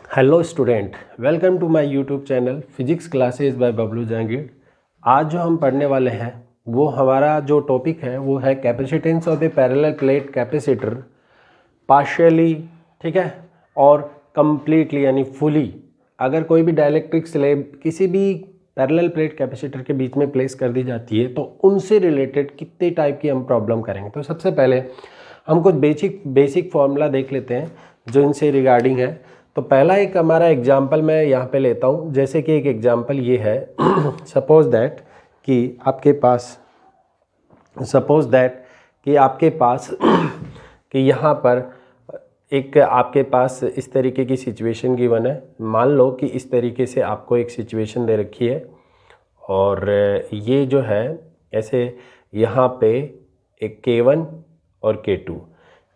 Hello student, welcome to my YouTube channel physics classes by Bablu Jahangir. आज जो हम पढ़ने वाले हैं वो हमारा जो टॉपिक है वो है capacitance of A parallel plate capacitor partially, ठीक है, और कंप्लीटली यानी फुली। अगर कोई भी डाइलेक्ट्रिक स्लैब किसी भी पैरेलल प्लेट कैपेसिटर के बीच में प्लेस कर दी जाती है तो उनसे रिलेटेड कितने टाइप की हम प्रॉब्लम करेंगे। तो सबसे पहले हम कुछ बेसिक फॉर्मूला देख लेते हैं जो इनसे रिगार्डिंग है। तो पहला एक हमारा एग्जाम्पल मैं यहाँ पे लेता हूँ, जैसे कि एक एग्जाम्पल ये है सपोज दैट कि आपके पास कि यहाँ पर एक आपके पास इस तरीके की सिचुएशन गिवन है। मान लो कि इस तरीके से आपको एक सिचुएशन दे रखी है और ये जो है ऐसे यहाँ पे एक K1 और K2,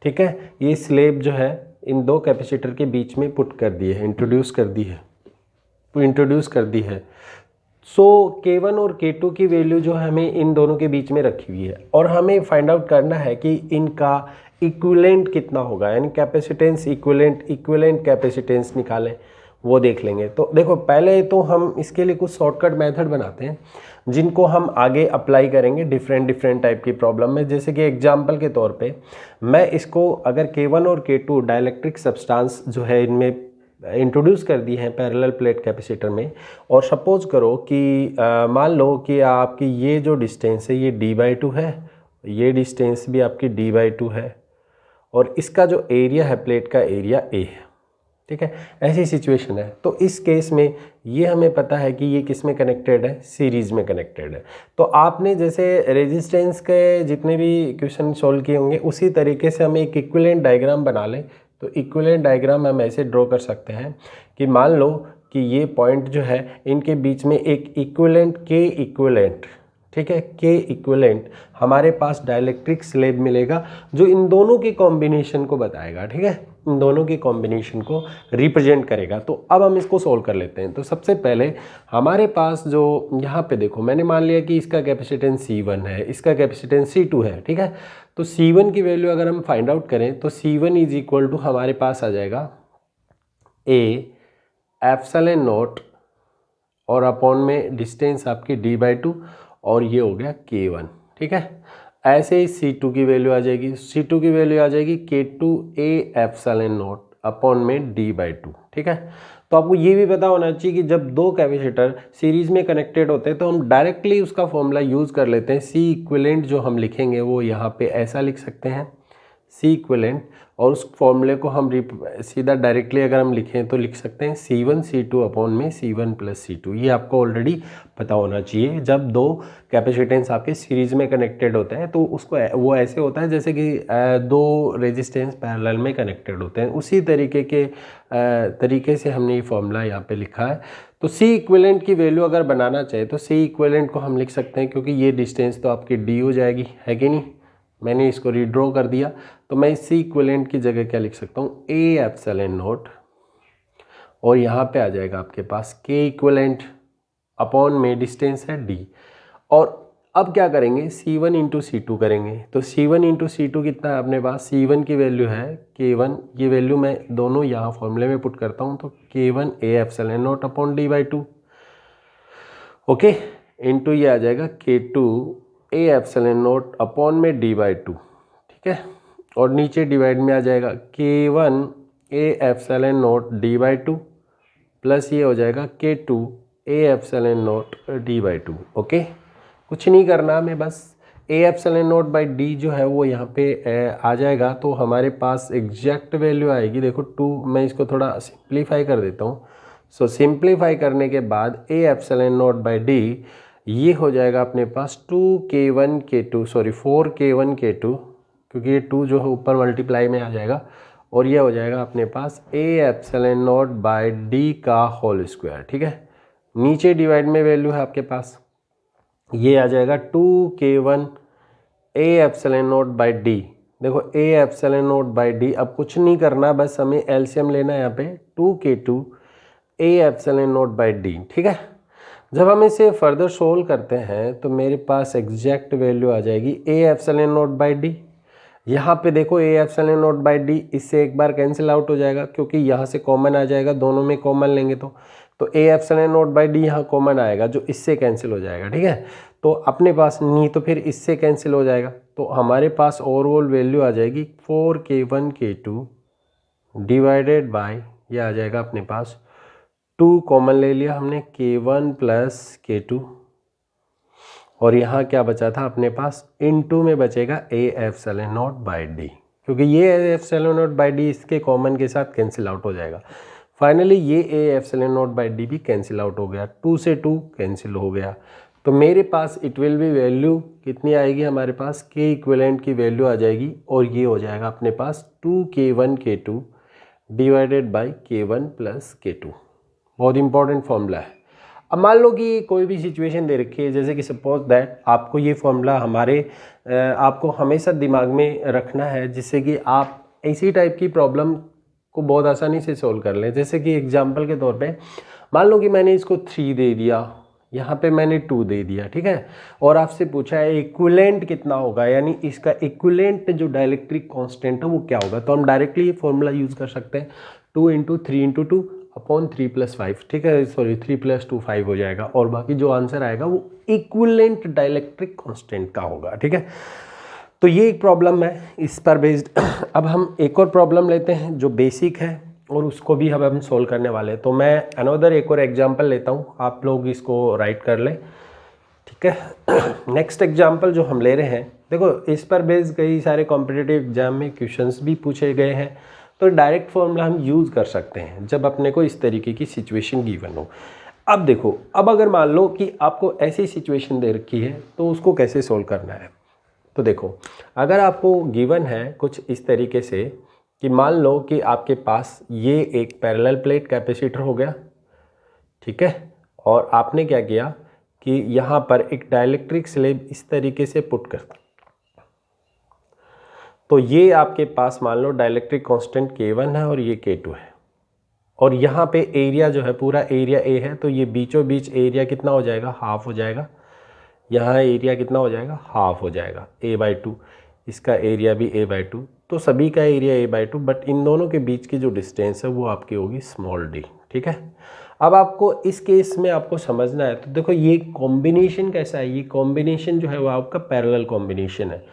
ठीक है, ये स्लेब जो है इन दो कैपेसिटर के बीच में पुट कर दी है, इंट्रोड्यूस कर दी है। सो K1 और K2 की वैल्यू जो हमें इन दोनों के बीच में रखी हुई है और हमें फाइंड आउट करना है कि इनका इक्विवेलेंट कितना होगा, यानी कैपेसिटेंस इक्विवेलेंट कैपेसिटेंस निकालें, वो देख लेंगे। तो देखो, पहले तो हम इसके लिए कुछ शॉर्टकट मेथड बनाते हैं जिनको हम आगे अप्लाई करेंगे डिफरेंट टाइप की प्रॉब्लम में। जैसे कि एग्जांपल के तौर पे मैं इसको अगर K1 और K2 डाइलेक्ट्रिक सब्सटेंस जो है इनमें इंट्रोड्यूस कर दी है पैरेलल प्लेट कैपेसिटर में, और सपोज करो कि मान लो कि आपकी ये जो डिस्टेंस है ये d/2 है, ये डिस्टेंस भी आपकी d/2 है और इसका जो एरिया है प्लेट का एरिया A है, ठीक है। ऐसी सिचुएशन है तो इस केस में ये हमें पता है कि ये किस में कनेक्टेड है, सीरीज में कनेक्टेड है। तो आपने जैसे रेजिस्टेंस के जितने भी क्वेश्चन सॉल्व किए होंगे उसी तरीके से हम एक इक्विवेलेंट डायग्राम बना लें। तो इक्विवेलेंट डायग्राम हम ऐसे ड्रॉ कर सकते हैं कि मान लो कि ये पॉइंट जो है इनके बीच में एक इक्विवेलेंट K इक्विवेलेंट, ठीक है, K इक्विवेलेंट हमारे पास डाइलेक्ट्रिक स्लैब मिलेगा जो इन दोनों के कॉम्बिनेशन को बताएगा, ठीक है, इन दोनों के कॉम्बिनेशन को रिप्रेजेंट करेगा। तो अब हम इसको सोल्व कर लेते हैं। तो सबसे पहले हमारे पास जो यहाँ पे देखो, मैंने मान लिया कि इसका कैपेसिटेंस C1 है, इसका कैपेसिटेंस C2 है, ठीक है। तो C1 की वैल्यू अगर हम फाइंड आउट करें तो C1 इज इक्वल टू हमारे पास आ जाएगा A/0 और अपॉन में डिस्टेंस आपकी d/2 और ये हो गया K1, ठीक है। ऐसे ही C2 की वैल्यू आ जाएगी, C2 की वैल्यू आ जाएगी K2 A/0 अपॉन में d/2, ठीक है। तो आपको ये भी पता होना चाहिए कि जब दो कैपेसिटर सीरीज में कनेक्टेड होते हैं तो हम डायरेक्टली उसका फॉर्मूला यूज़ कर लेते हैं। C इक्विवेलेंट जो हम लिखेंगे वो यहाँ पे ऐसा लिख सकते हैं C इक्विवेलेंट, और उस फॉर्मूले को हम सीधा डायरेक्टली अगर हम लिखें तो लिख सकते हैं C1 C2 अपॉन में C1 प्लस C2। ये आपको ऑलरेडी पता होना चाहिए। जब दो कैपेसिटेंस आपके सीरीज में कनेक्टेड होते हैं तो उसको वो ऐसे होता है जैसे कि दो रेजिस्टेंस पैरेलल में कनेक्टेड होते हैं। उसी तरीके से हमने ये फॉर्मूला यहाँ पे लिखा है। तो C इक्विवेलेंट की वैल्यू अगर बनाना चाहे तो C इक्विवेलेंट को हम लिख सकते हैं, क्योंकि ये डिस्टेंस तो आपकी D हो जाएगी, है कि नहीं। मैंने इसको रीड्रॉ कर दिया तो मैं C इक्विवेलेंट की जगह क्या लिख सकता हूँ, A/0 और यहाँ पे आ जाएगा आपके पास K इक्विवेलेंट अपॉन में डिस्टेंस है D। और अब क्या करेंगे, C1 इंटू C2 करेंगे। तो C1 इंटू C2 कितना है अपने पास, C1 की वैल्यू है K1, ये वैल्यू मैं दोनों यहाँ फॉर्मूले में पुट करता हूँ। तो K1 A/0 upon d/2, okay, into ये आ जाएगा K2 A/0 अपॉन में d/2, ठीक है, और नीचे डिवाइड में आ जाएगा K1 A/0 d/2 प्लस ये हो जाएगा K2 A/0 d/2। ओके, कुछ नहीं करना हमें, बस A/0/d जो है वो यहाँ पे आ जाएगा। तो हमारे पास एग्जैक्ट वैल्यू आएगी, देखो 2, मैं इसको थोड़ा सिंप्लीफाई कर देता हूँ। सो सिंप्लीफाई करने के बाद A/0/d ये हो जाएगा अपने पास 4K1K2, क्योंकि ये 2 जो है ऊपर मल्टीप्लाई में आ जाएगा, और ये हो जाएगा अपने पास A/0/d का होल स्क्वायर, ठीक है। नीचे डिवाइड में वैल्यू है आपके पास, ये आ जाएगा 2K1 A/0/d। देखो A/0/d, अब कुछ नहीं करना, बस हमें एलसीएम लेना है यहाँ पे 2K2 A/0/d, ठीक है। जब हम इसे फर्दर सोल्व करते हैं तो मेरे पास एग्जैक्ट वैल्यू आ जाएगी A/0/d यहाँ पे देखो A epsilon naught by D इससे एक बार कैंसिल आउट हो जाएगा क्योंकि यहाँ से कॉमन आ जाएगा, दोनों में कॉमन लेंगे तो A epsilon naught by D यहाँ कॉमन आएगा जो इससे कैंसिल हो जाएगा, ठीक है। तो अपने पास नहीं तो फिर इससे कैंसिल हो जाएगा, तो हमारे पास ओवरऑल वैल्यू आ जाएगी 4k1k2 डिवाइडेड बाय ये आ जाएगा अपने पास 2 कॉमन ले लिया हमने k1 प्लस k2 और यहाँ क्या बचा था अपने पास इनटू में बचेगा A epsilon naught by D, क्योंकि ये A epsilon naught by D इसके कॉमन के साथ कैंसिल आउट हो जाएगा। फाइनली ये A epsilon naught by D भी कैंसिल आउट हो गया, 2 से 2 कैंसिल हो गया। तो मेरे पास इट विल बी वैल्यू कितनी आएगी, हमारे पास के इक्विवेलेंट की वैल्यू आ जाएगी और ये हो जाएगा अपने पास 2k1k2 divided by k1 plus k2। बहुत इंपॉर्टेंट फॉर्मूला है। अब मान लो कि कोई भी सिचुएशन दे रखी है, जैसे कि सपोज दैट आपको ये फॉर्मूला आपको हमेशा दिमाग में रखना है जिससे कि आप इसी टाइप की प्रॉब्लम को बहुत आसानी से सोल्व कर लें। जैसे कि एग्जांपल के तौर पे मान लो कि मैंने इसको 3 दे दिया, यहाँ पे मैंने 2 दे दिया, ठीक है, और आपसे पूछा है इक्विवेलेंट कितना होगा, यानी इसका इक्विवेलेंट जो डाइलेक्ट्रिक कांस्टेंट है वो क्या होगा। तो हम डायरेक्टली ये फॉर्मूला यूज़ कर सकते हैं 2 इंटू 3 इंटू 2 अपॉन 3 प्लस 5, ठीक है, सॉरी 3 प्लस 2 5 हो जाएगा और बाकी जो आंसर आएगा वो इक्विवेलेंट डाइलेक्ट्रिक कांस्टेंट का होगा, ठीक है। तो ये एक प्रॉब्लम है इस पर बेस्ड। अब हम एक और प्रॉब्लम लेते हैं जो बेसिक है और उसको भी अब हम सोल्व करने वाले हैं। तो मैं अनदर एक और एग्जांपल लेता हूँ, आप लोग इसको राइट कर लें, ठीक है। नेक्स्ट एग्जांपल जो हम ले रहे हैं, देखो इस पर बेस्ड कई सारे कॉम्पिटिटिव एग्जाम में क्वेश्चंस भी पूछे गए हैं, तो डायरेक्ट फॉर्मूला हम यूज़ कर सकते हैं जब अपने को इस तरीके की सिचुएशन गिवन हो। अब देखो, अब अगर मान लो कि आपको ऐसी सिचुएशन दे रखी है तो उसको कैसे सोल्व करना है। तो देखो, अगर आपको गिवन है कुछ इस तरीके से कि मान लो कि आपके पास ये एक पैरेलल प्लेट कैपेसिटर हो गया, ठीक है, और आपने क्या किया कि यहाँ पर एक डाइलेक्ट्रिक स्लैब इस तरीके से पुट कर, तो ये आपके पास मान लो डाइलेक्ट्रिक कांस्टेंट K1 है और ये K2 है, और यहाँ पे एरिया जो है पूरा एरिया A है, तो ये बीचों बीच एरिया कितना हो जाएगा, हाफ हो जाएगा। यहाँ एरिया कितना हो जाएगा, हाफ हो जाएगा, A/2। इसका एरिया भी A/2, तो सभी का एरिया A/2, बट इन दोनों के बीच की जो डिस्टेंस है वो आपकी होगी स्मॉल d, ठीक है। अब आपको इस केस में आपको समझना है, तो देखो ये कॉम्बिनेशन कैसा है, ये कॉम्बिनेशन जो है वो आपका पैरेलल कॉम्बिनेशन है।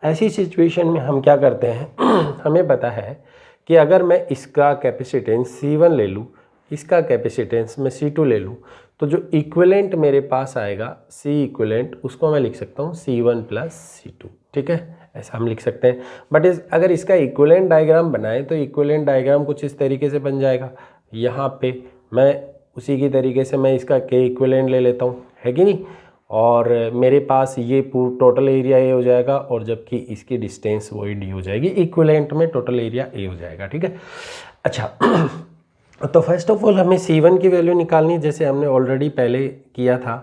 ऐसी सिचुएशन में हम क्या करते हैं हमें पता है कि अगर मैं इसका कैपेसिटेंस C1 ले लूँ, इसका कैपेसिटेंस मैं C2 ले लूँ, तो जो इक्विवेलेंट मेरे पास आएगा C इक्विवेलेंट, उसको मैं लिख सकता हूँ C1 प्लस C2, ठीक है, ऐसा हम लिख सकते हैं। बट अगर इसका इक्विवेलेंट डायग्राम बनाएं तो इक्विवेलेंट डायग्राम कुछ इस तरीके से बन जाएगा। यहाँ पे मैं उसी की तरीके से मैं इसका K इक्विवेलेंट ले लेता हूँ, है कि नहीं, और मेरे पास ये पूरा टोटल एरिया A हो जाएगा और जबकि इसकी डिस्टेंस वही D हो जाएगी, इक्विवेलेंट में टोटल एरिया A हो जाएगा, ठीक है। अच्छा तो फर्स्ट ऑफ ऑल हमें C1 की वैल्यू निकालनी है, जैसे हमने ऑलरेडी पहले किया था।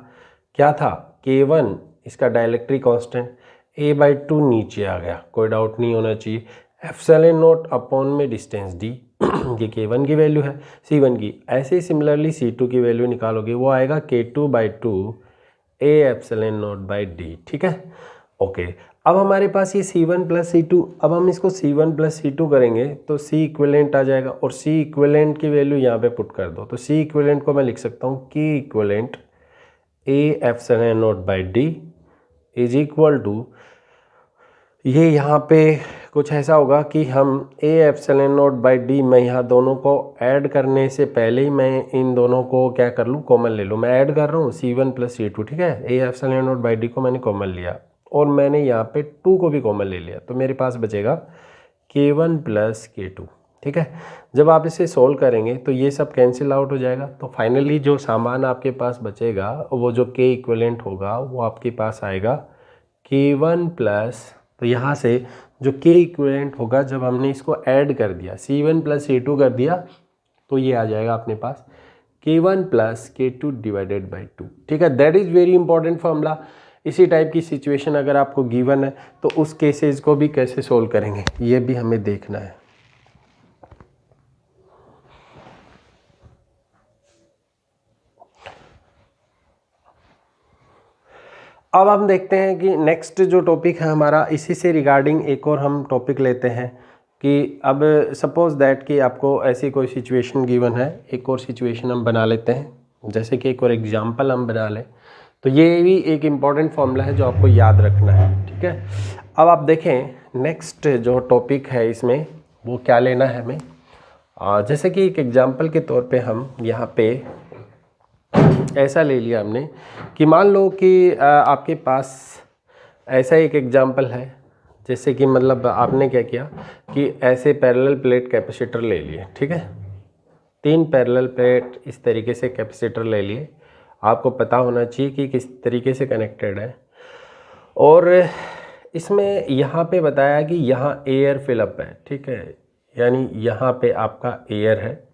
क्या था, K1 इसका डाइलेक्ट्रिक कांस्टेंट, A/2 नीचे आ गया, कोई डाउट नहीं होना चाहिए, एप्सिलॉन नॉट अपॉन में डिस्टेंस D ये K1 की वैल्यू है, C1 की। ऐसे ही सिमिलरली C2 की वैल्यू निकालोगे, वो आएगा K2/2 A epsilon naught by D, ठीक है, ओके। अब हमारे पास ये C1 प्लस C2, अब हम इसको C1 प्लस C2 करेंगे तो C इक्विवेलेंट आ जाएगा और C इक्विवेलेंट की वैल्यू यहाँ पे पुट कर दो, तो C इक्विवेलेंट को मैं लिख सकता हूँ K equivalent A epsilon naught by D is equal to, ये यहाँ पे कुछ ऐसा होगा कि हम A epsilon naught by D, मैं यहाँ दोनों को ऐड करने से पहले ही मैं इन दोनों को क्या कर लूँ, कॉमन ले लूँ। मैं ऐड कर रहा हूँ C1 प्लस C2, ठीक है, A epsilon naught by D को मैंने कॉमन लिया और मैंने यहाँ पे 2 को भी कॉमन ले लिया, तो मेरे पास बचेगा K1 प्लस K2, ठीक है। जब आप इसे सोल्व करेंगे तो ये सब कैंसिल आउट हो जाएगा, तो फाइनली जो सामान आपके पास बचेगा वो जो K इक्विवेलेंट होगा वो आपके पास आएगा K1 प्लस, तो यहाँ से जो K इक्विवेलेंट होगा जब हमने इसको ऐड कर दिया, C1 प्लस C2 कर दिया, तो ये आ जाएगा अपने पास K1 plus K2 divided by 2, ठीक है। That is very important formula. इसी टाइप की सिचुएशन अगर आपको गिवन है तो उस केसेस को भी कैसे सोल्व करेंगे ये भी हमें देखना है। अब हम देखते हैं कि नेक्स्ट जो टॉपिक है हमारा, इसी से रिगार्डिंग एक और हम टॉपिक लेते हैं कि अब सपोज दैट कि आपको ऐसी कोई सिचुएशन गिवन है, एक और सिचुएशन हम बना लेते हैं, जैसे कि एक और एग्जांपल हम बना लें। तो ये भी एक इम्पॉर्टेंट फॉर्मूला है जो आपको याद रखना है, ठीक है। अब आप देखें नेक्स्ट जो टॉपिक है इसमें वो क्या लेना है हमें। जैसे कि एक एग्जांपल के तौर पे हम यहाँ पे ऐसा ले लिया हमने कि मान लो कि आपके पास ऐसा एक एग्जांपल है, जैसे कि मतलब आपने क्या किया कि ऐसे पैरेलल प्लेट कैपेसिटर ले लिए, ठीक है। 3 पैरेलल प्लेट इस तरीके से कैपेसिटर ले लिए। आपको पता होना चाहिए कि किस तरीके से कनेक्टेड है, और इसमें यहाँ पे बताया कि यहाँ एयर फिलअप है, ठीक है, यानी यहाँ पे आपका एयर है।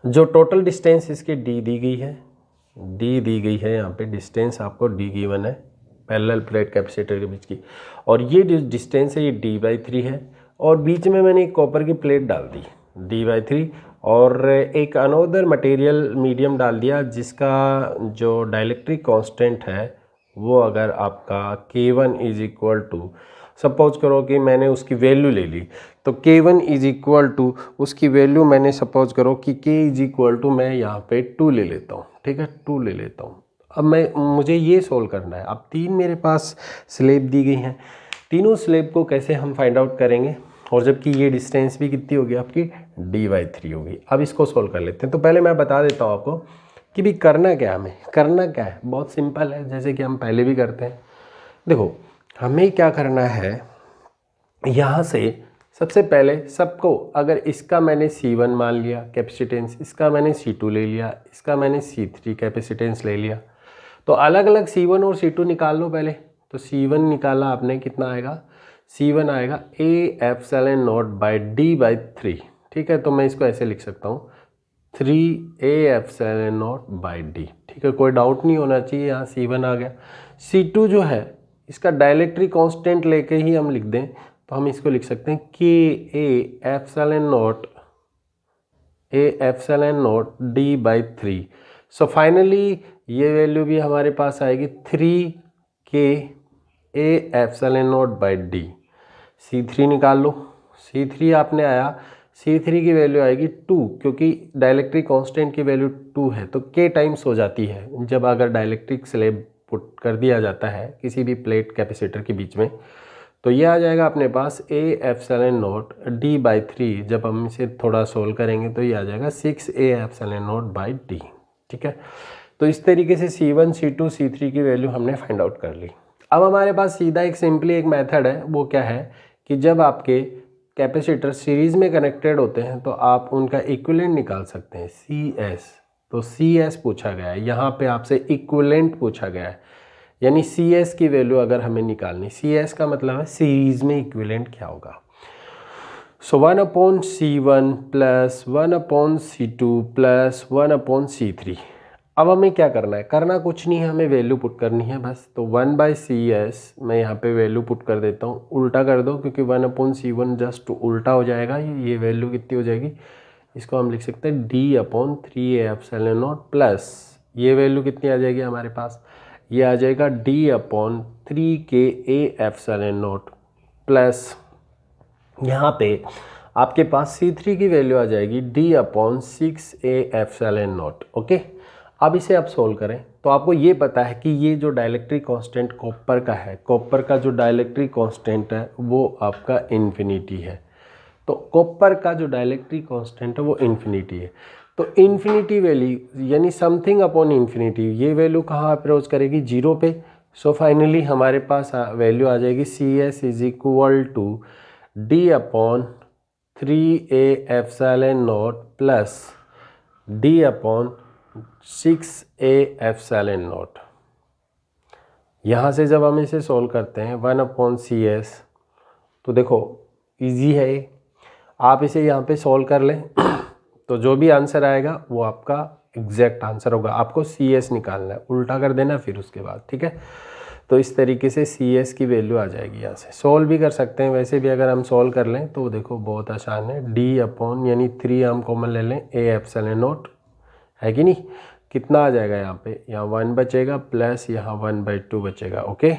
जो टोटल डिस्टेंस इसकी डी दी गई है, डी दी गई है, यहाँ पे डिस्टेंस आपको डी गिवन है पैरेलल प्लेट कैपेसिटर के बीच की, और ये डिस्टेंस है ये d/3 है, और बीच में मैंने एक कॉपर की प्लेट डाल दी d/3, और एक अनोदर मटेरियल मीडियम डाल दिया जिसका जो डाइलेक्ट्रिक कांस्टेंट है वो अगर आपका K1 is equal to, suppose करो कि मैंने उसकी वैल्यू ले ली, तो K1 इज इक्वल टू उसकी वैल्यू मैंने सपोज करो कि K इज इक्वल टू मैं यहाँ पे 2 ले लेता हूँ, ठीक है, 2 ले लेता हूँ। अब मुझे ये सोल्व करना है। अब 3 मेरे पास स्लेब दी गई हैं, तीनों स्लेब को कैसे हम फाइंड आउट करेंगे, और जबकि ये डिस्टेंस भी कितनी होगी आपकी d/3 होगी। अब इसको सोल्व कर लेते हैं। तो पहले मैं बता देता हूँ आपको कि भी करना क्या है, हमें करना क्या है, बहुत सिंपल है, जैसे कि हम पहले भी करते हैं। देखो हमें क्या करना है, यहाँ से सबसे पहले सबको, अगर इसका मैंने C1 मान लिया कैपेसिटेंस, इसका मैंने C2 ले लिया, इसका मैंने C3 कैपेसिटेंस ले लिया, तो अलग अलग C1 और C2 निकाल लो पहले। तो C1 निकाला आपने, कितना आएगा, C1 आएगा A/0/D/3, ठीक है। तो मैं इसको ऐसे लिख सकता हूँ 3A/0/D, ठीक है, कोई डाउट नहीं होना चाहिए, यहाँ C1 आ गया। C2 जो है इसका डाइलेक्ट्रिक कांस्टेंट लेके ही हम लिख दें, तो हम इसको लिख सकते हैं KA/0D/3। सो फाइनली ये वैल्यू भी हमारे पास आएगी 3KA/0/D। C3 निकाल लो, C3 आपने आया, C3 की वैल्यू आएगी 2, क्योंकि डाइलेक्ट्रिक कांस्टेंट की वैल्यू 2 है तो K टाइम्स हो जाती है जब अगर डाइलेक्ट्रिक स्लेब पुट कर दिया जाता है किसी भी प्लेट कैपेसिटर के बीच में। तो ये आ जाएगा अपने पास A/0D/3। जब हम इसे थोड़ा सोल्व करेंगे तो ये आ जाएगा 6A/0/D, ठीक है। तो इस तरीके से C1, C2, C3 की वैल्यू हमने फाइंड आउट कर ली। अब हमारे पास सीधा एक सिंपली एक मेथड है, वो क्या है कि जब आपके कैपेसिटर सीरीज में कनेक्टेड होते हैं तो आप उनका इक्विवेलेंट निकाल सकते हैं, CS। तो CS पूछा गया है यहाँ पे, आपसे इक्विवेलेंट पूछा गया है, यानी CS की वैल्यू अगर हमें निकालनी, CS का मतलब है सीरीज में इक्विवेलेंट क्या होगा। सो 1/C1 plus 1/C2 plus 1/C3। अब हमें क्या करना है, करना कुछ नहीं है, हमें वैल्यू पुट करनी है बस। तो 1/CS मैं यहाँ पे वैल्यू पुट कर देता हूँ, उल्टा कर दो क्योंकि 1/C1 जस्ट उल्टा हो जाएगा, ये वैल्यू कितनी हो जाएगी, इसको हम लिख सकते हैं D/3A/0 प्लस ये वैल्यू कितनी आ जाएगी हमारे पास, ये आ जाएगा D/3KA/0 प्लस यहाँ पे आपके पास C3 की वैल्यू आ जाएगी D/6A/0। ओके, अब इसे आप सोल्व करें तो आपको ये पता है कि ये जो डाइलेक्ट्रिक कांस्टेंट कॉपर का है, कॉपर का जो डाइलेक्ट्रिक कांस्टेंट है वो आपका इन्फिनिटी है। तो कॉपर का जो डाइलेक्ट्रिक कांस्टेंट है वो इन्फिनिटी है। तो इन्फिनिटी वैल्यू यानी समथिंग अपॉन इन्फिनिटी, ये वैल्यू कहाँ अप्रोच करेगी, 0 पे। सो फाइनली हमारे पास वैल्यू आ जाएगी CS is equal to D/3A/0 plus D/6A/0। यहाँ से जब हम इसे सोल्व करते हैं 1/CS, तो देखो इजी है ये, आप इसे यहाँ पे सोल्व कर लें तो जो भी आंसर आएगा वो आपका एग्जैक्ट आंसर होगा। आपको CS निकालना है, उल्टा कर देना फिर उसके बाद, ठीक है। तो इस तरीके से CS की वैल्यू आ जाएगी। यहाँ से सोल्व भी कर सकते हैं, वैसे भी अगर हम सोल्व कर लें तो देखो बहुत आसान है, D/ यानी 3 हम कॉमन ले लें A/0 है कि नहीं, कितना आ जाएगा यहाँ पे, यहाँ 1 बचेगा प्लस यहाँ 1/2 बचेगा। ओके,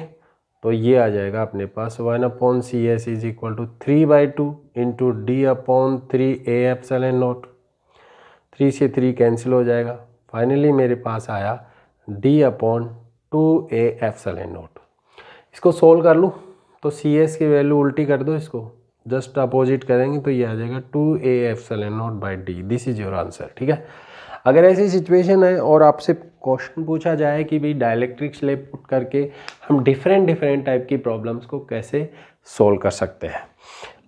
तो ये आ जाएगा अपने पास 1/CS is equal to 3/2 into D/3A/0। 3 से 3 कैंसिल हो जाएगा। फाइनली मेरे पास आया D/2A/0। इसको सोल्व कर लूँ तो CS की वैल्यू उल्टी कर दो, इसको जस्ट अपोजिट करेंगे तो ये आ जाएगा 2A/0/D। This is your answer. ठीक है, अगर ऐसी सिचुएशन है और आपसे क्वेश्चन पूछा जाए कि भाई डाइलेक्ट्रिक स्लैब पुट करके हम डिफरेंट टाइप की प्रॉब्लम्स को कैसे सोल्व कर सकते हैं,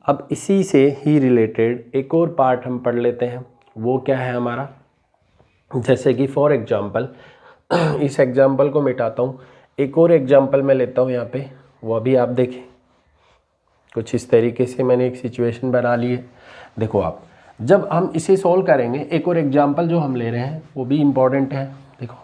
अब इसी से ही रिलेटेड एक और पार्ट हम पढ़ लेते हैं। वो क्या है हमारा, जैसे कि फॉर एग्जांपल इस एग्जांपल को मिटाता हूँ, एक और एग्जांपल मैं लेता हूँ यहाँ पे, वो अभी आप देखें। कुछ इस तरीके से मैंने एक सिचुएशन बना ली है। देखो आप, जब हम इसे सॉल्व करेंगे, एक और एग्जांपल जो हम ले रहे हैं वो भी इम्पॉर्टेंट है। देखो,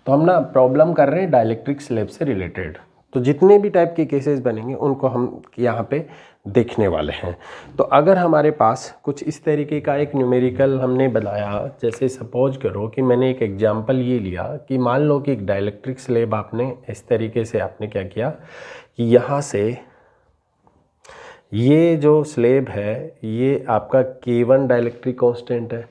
तो हम ना प्रॉब्लम कर रहे हैं डाइलेक्ट्रिक स्लैब से रिलेटेड, तो जितने भी टाइप के केसेस बनेंगे उनको हम यहाँ पे देखने वाले हैं। तो अगर हमारे पास कुछ इस तरीके का एक न्यूमेरिकल हमने बनाया, जैसे सपोज करो कि मैंने एक एग्जांपल ये लिया कि मान लो कि एक डाइलेक्ट्रिक स्लैब आपने इस तरीके से आपने क्या किया कि यहाँ से ये जो स्लैब है ये आपका K1 डाइलेक्ट्रिक कांस्टेंट है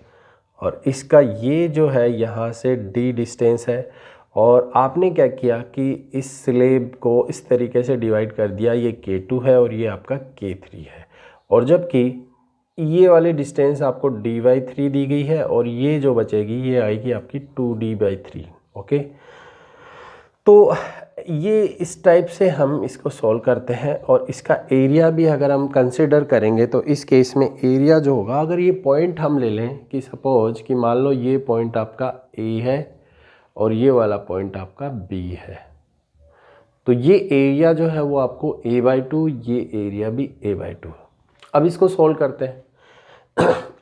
और इसका ये जो है यहाँ से D डिस्टेंस है, और आपने क्या किया कि इस स्लैब को इस तरीके से डिवाइड कर दिया, ये K2 है और ये आपका K3 है, और जबकि ये वाली डिस्टेंस आपको D/3 दी गई है और ये जो बचेगी ये आएगी आपकी 2D/3। ओके, तो ये इस टाइप से हम इसको सॉल्व करते हैं। और इसका एरिया भी अगर हम कंसिडर करेंगे तो इस केस में एरिया जो होगा, अगर ये पॉइंट हम ले लें कि सपोज कि मान लो ये पॉइंट आपका A है और ये वाला पॉइंट आपका B है, तो ये एरिया जो है वो आपको A/2, ये एरिया भी A/2। अब इसको सॉल्व करते हैं।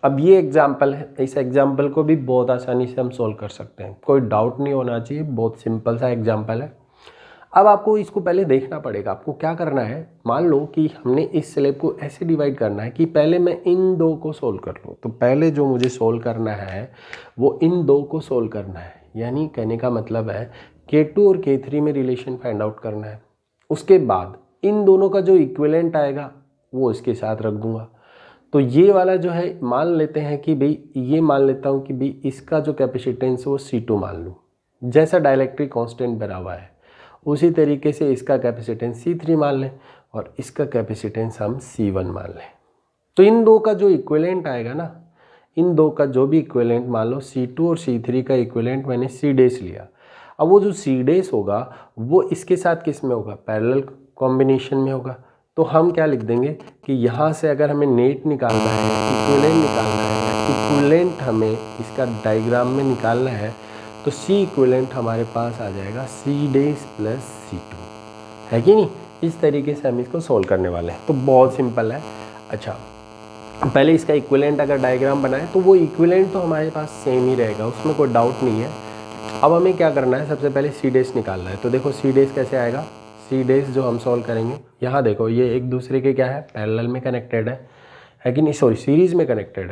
अब ये एग्जाम्पल है, इस एग्जाम्पल को भी बहुत आसानी से हम सॉल्व कर सकते हैं, कोई डाउट नहीं होना चाहिए, बहुत सिंपल सा एग्जाम्पल है। अब आपको इसको पहले देखना पड़ेगा, आपको क्या करना है, मान लो कि हमने इस स्लैब को ऐसे डिवाइड करना है कि पहले मैं इन दो को सोल्व कर लूँ। तो पहले जो मुझे सोल्व करना है वो इन दो को सोल्व करना है, यानी कहने का मतलब है K2 और K3 में रिलेशन फाइंड आउट करना है। उसके बाद इन दोनों का जो इक्विवेलेंट आएगा वो इसके साथ रख दूंगा। तो ये वाला जो है मान लेते हैं कि भाई, ये मान लेता हूँ कि भाई इसका जो कैपेसिटेंस है वो C2 मान लूँ, जैसा डाइलेक्ट्रिक कांस्टेंट बना हुआ है उसी तरीके से इसका कैपेसिटेंस C3 मान लें और इसका कैपेसिटेंस हम C1 मान लें। तो इन दो का जो इक्विवेलेंट आएगा ना, इन दो का जो भी इक्विवेलेंट, मान लो C2 और C3 का इक्विवेलेंट मैंने C' लिया। अब वो जो C' होगा वो इसके साथ किस में होगा, पैरेलल कॉम्बिनेशन में होगा। तो हम क्या लिख देंगे कि यहाँ से अगर हमें नेट निकालना है, इक्विवेलेंट निकालना है, इक्विवेलेंट हमें इसका डायग्राम में निकालना है, तो C इक्विवेलेंट हमारे पास आ जाएगा C' प्लस C2, है कि नहीं। इस तरीके से हम इसको सोल्व करने वाले हैं, तो बहुत सिंपल है। अच्छा, पहले इसका इक्विवेलेंट अगर डायग्राम बनाए तो वो इक्विवेलेंट तो हमारे पास सेम ही रहेगा, उसमें कोई डाउट नहीं है। अब हमें क्या करना है, सबसे पहले C' निकालना है। तो देखो C' कैसे आएगा, C' जो हम सॉल्व करेंगे, यहाँ देखो ये एक दूसरे के क्या है, पैरेलल में कनेक्टेड है कि नहीं, सॉरी सीरीज़ में कनेक्टेड है।